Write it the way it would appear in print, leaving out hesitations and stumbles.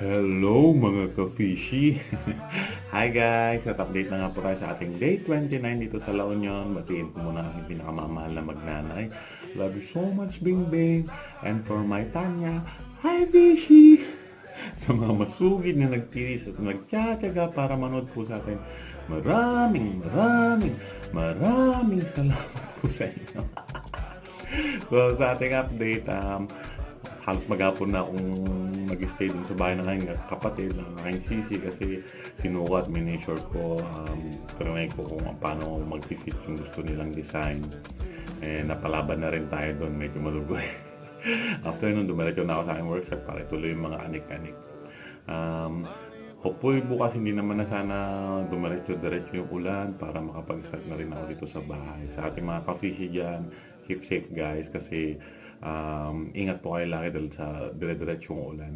Hello mga ka-fishy! Hi guys! At update na nga po tayo sa ating day 29 dito sa La Union. Batiin ko muna ang aking pinakamamahal na magnanay. Love you so much, Bing Bing! And for my Tanya, hi Fishy! Sa mga masugid na nagtiris at nagtsatsaga para manood po sa atin, maraming salamat po sa inyo. So sa ating update, halos maghapon na akong nag-stay dun sa bahay ng aking kapatid, ng aking sisi, kasi sinukat, minessure ko, trinay ko kung paano mag-fit yung gusto nilang design. Napalaban na rin tayo doon, medyo malugoy. After nun, dumiretso na ako sa aking workshop para ituloy yung mga anik-anik. Hopefully bukas hindi naman na sana dumiretso-diretso yung ulan para makapag-start na rin ako dito sa bahay. Sa ating mga ka-fishy dyan, keep safe guys, kasi ingat po kayo lagi dahil sa dire-diretso yung ulan.